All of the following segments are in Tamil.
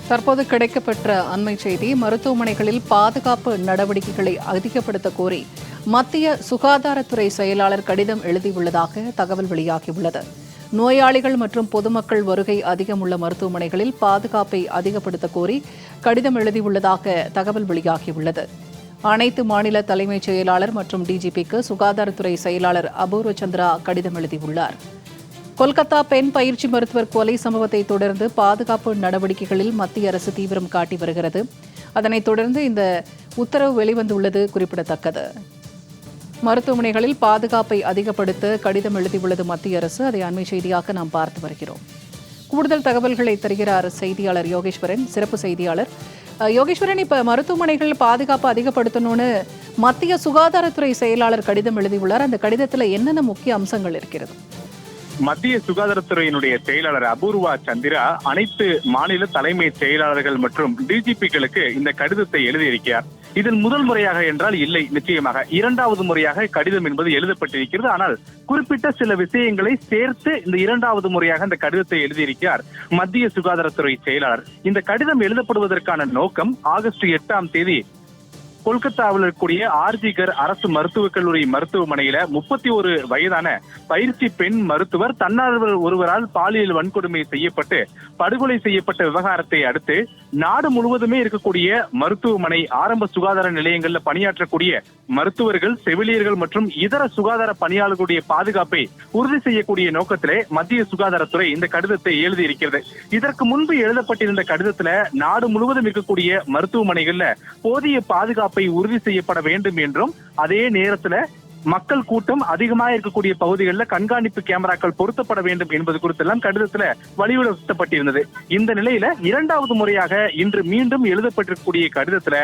தற்போது கிடைக்கப்பெற்ற அண்மை செய்தி, மருத்துவமனைகளில் பாதுகாப்பு நடவடிக்கைகளை அதிகப்படுத்த கோரி மத்திய சுகாதாரத்துறை செயலாளர் கடிதம் எழுதியுள்ளதாக தகவல் வெளியாகியுள்ளது. நோயாளிகள் மற்றும் பொதுமக்கள் வருகை அதிகம் உள்ள மருத்துவமனைகளில் பாதுகாப்பை அதிகப்படுத்த கோரி கடிதம் எழுதியுள்ளதாக தகவல் வெளியாகியுள்ளது. அனைத்து மாநில தலைமைச் செயலாளர் மற்றும் டிஜிபிக்கு சுகாதாரத்துறை செயலாளர் அபூர்வ சந்திரா கடிதம் எழுதியுள்ளார். கொல்கத்தா பெண் பயிற்சி மருத்துவர் கொலை சம்பவத்தை தொடர்ந்து பாதுகாப்பு நடவடிக்கைகளில் மத்திய அரசு தீவிரம் காட்டி வருகிறது. அதனைத் தொடர்ந்து இந்த உத்தரவு வெளிவந்துள்ளது குறிப்பிடத்தக்கது. மருத்துவமனைகளில் பாதுகாப்பை அதிகப்படுத்த கடிதம் எழுதியுள்ளது மத்திய அரசு. அதை அண்மை செய்தியாக நாம் பார்த்து வருகிறோம். கூடுதல் தகவல்களை தருகிறார் செய்தியாளர் யோகேஸ்வரன், சிறப்பு செய்தியாளர். யோகேஸ்வரன், இப்ப மருத்துவமனைகள் பாதுகாப்பு அதிகப்படுத்தணும்னு மத்திய சுகாதாரத்துறை செயலாளர் கடிதம் எழுதியுள்ளார். அந்த கடிதத்தில் என்னென்ன முக்கிய அம்சங்கள் இருக்கிறது? மத்திய சுகாதாரத்துறையினுடைய செயலாளர் அபூர்வா சந்திரா அனைத்து மாநில தலைமை செயலாளர்கள் மற்றும் டிஜிபிக்களுக்கு இந்த கடிதத்தை எழுதியிருக்கிறார். இதில் முதல் முறையாக என்றால் இல்லை, நிச்சயமாக இரண்டாவது முறையாக கடிதம் என்பது எழுதப்பட்டிருக்கிறது. ஆனால் குறிப்பிட்ட சில விஷயங்களை சேர்த்து இந்த இரண்டாவது முறையாக இந்த கடிதத்தை எழுதியிருக்கிறார் மத்திய சுகாதாரத்துறை செயலாளர். இந்த கடிதம் எழுதப்படுவதற்கான நோக்கம் ஆகஸ்ட் 8ஆம் தேதி கொல்கத்தாவில் இருக்கக்கூடிய ஆர்ஜிகர் அரசு மருத்துவக் கல்லூரி மருத்துவமனையில 31 வயதான பயிற்சி பெண் மருத்துவர் தன்னார்வ ஒருவரால் பாலியல் வன்கொடுமை செய்யப்பட்டு படுகொலை செய்யப்பட்ட விவகாரத்தை அடுத்து நாடு முழுவதுமே இருக்கக்கூடிய மருத்துவமனை, ஆரம்ப சுகாதார நிலையங்கள்ல பணியாற்றக்கூடிய மருத்துவர்கள், செவிலியர்கள் மற்றும் இதர சுகாதார பணியாளர்களுடைய பாதுகாப்பை உறுதி செய்யக்கூடிய நோக்கத்திலே மத்திய சுகாதாரத்துறை இந்த கடிதத்தை எழுதியிருக்கிறது. இதற்கு முன்பு எழுதப்பட்டிருந்த கடிதத்துல நாடு முழுவதும் இருக்கக்கூடிய மருத்துவமனைகள்ல போதிய பாதுகாப்பு உறுதி செய்யப்பட வேண்டும் என்றும், அதே நேரத்துல மக்கள் கூட்டம் அதிகமாக இருக்கக்கூடிய பகுதிகளில் கண்காணிப்பு கேமராக்கள் பொருத்தப்பட வேண்டும் என்பது குறித்தெல்லாம் கடிதத்துல வலியுறுத்தப்பட்டிருந்தது. இந்த நிலையில இரண்டாவது முறையாக இன்று மீண்டும் எழுதப்பட்டிருக்கக்கூடிய கடிதத்துல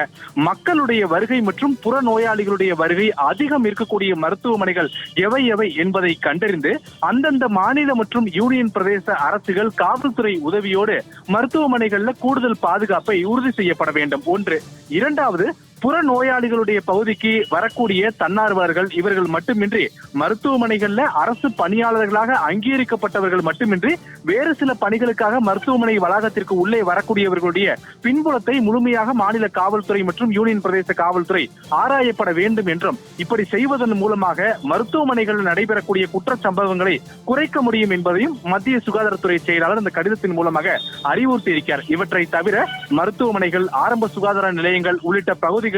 மக்களுடைய வருகை மற்றும் புற நோயாளிகளுடைய வருகை அதிகம் இருக்கக்கூடிய மருத்துவமனைகள் எவை எவை என்பதை கண்டறிந்து அந்தந்த மாநில மற்றும் யூனியன் பிரதேச அரசுகள் காவல்துறை உதவியோடு மருத்துவமனைகள்ல கூடுதல் பாதுகாப்பை உறுதி செய்யப்பட வேண்டும். ஒன்று. இரண்டாவது, புற நோயாளிகளுடைய பகுதிக்கு வரக்கூடிய தன்னார்வலர்கள் இவர்கள் மட்டுமின்றி மருத்துவமனைகள்ல அரசு பணியாளர்களாக அங்கீகரிக்கப்பட்டவர்கள் மட்டுமின்றி வேறு சில பணிகளுக்காக மருத்துவமனை வளாகத்திற்கு உள்ளே வரக்கூடியவர்களுடைய பின்புலத்தை முழுமையாக மாநில காவல்துறை மற்றும் யூனியன் பிரதேச காவல்துறை ஆராயப்பட வேண்டும் என்றும், இப்படி செய்வதன் மூலமாக மருத்துவமனைகளில் நடைபெறக்கூடிய குற்ற சம்பவங்களை குறைக்க முடியும் என்பதையும் மத்திய சுகாதாரத்துறை செயலாளர் இந்த கடிதத்தின் மூலமாக அறிவுறுத்தி இருக்கிறார். இவற்றை தவிர மருத்துவமனைகள், ஆரம்ப சுகாதார நிலையங்கள் உள்ளிட்ட பகுதிகள்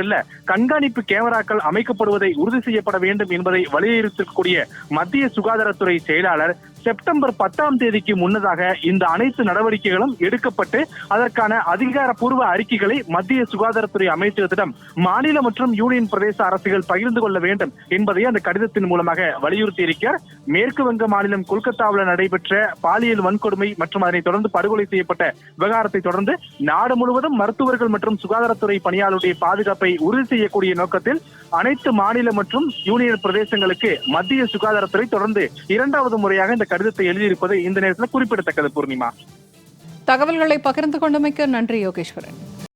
கண்காணிப்பு கேமராக்கள் அமைக்கப்படுவதை உறுதி செய்யப்பட வேண்டும் என்பதை வலியுறுத்தக்கூடிய மத்திய சுகாதாரத்துறை செயலாளர் செப்டம்பர் 10ஆம் தேதிக்கு முன்னதாக இந்த அனைத்து நடவடிக்கைகளும் எடுக்கப்பட்டு அதற்கான அதிகாரப்பூர்வ அறிக்கைகளை மத்திய சுகாதாரத்துறை அமைச்சகத்திடம் மாநில மற்றும் யூனியன் பிரதேச அரசுகள் பகிர்ந்து கொள்ள வேண்டும் என்பதை அந்த கடிதத்தின் மூலமாக வலியுறுத்தி இருக்கிறார். மேற்கு வங்க மாநிலம் கொல்கத்தாவில் நடைபெற்ற பாலியல் வன்கொடுமை மற்றும் அதனை தொடர்ந்து படுகொலை செய்யப்பட்ட விவகாரத்தை தொடர்ந்து நாடு முழுவதும் மருத்துவர்கள் மற்றும் சுகாதாரத்துறை பணியாளருடைய பாதுகாப்பை உறுதி செய்யக்கூடிய நோக்கத்தில் அனைத்து மாநில மற்றும் யூனியன் பிரதேசங்களுக்கு மத்திய சுகாதாரத்துறை தொடர்ந்து இரண்டாவது முறையாக இந்த கடிதத்தை எழுதியிருப்பது இந்த நேரத்தில் குறிப்பிடத்தக்கது. பூர்ணிமா, தகவல்களை பகிர்ந்து கொண்டமைக்கு நன்றி யோகேஸ்வரன்.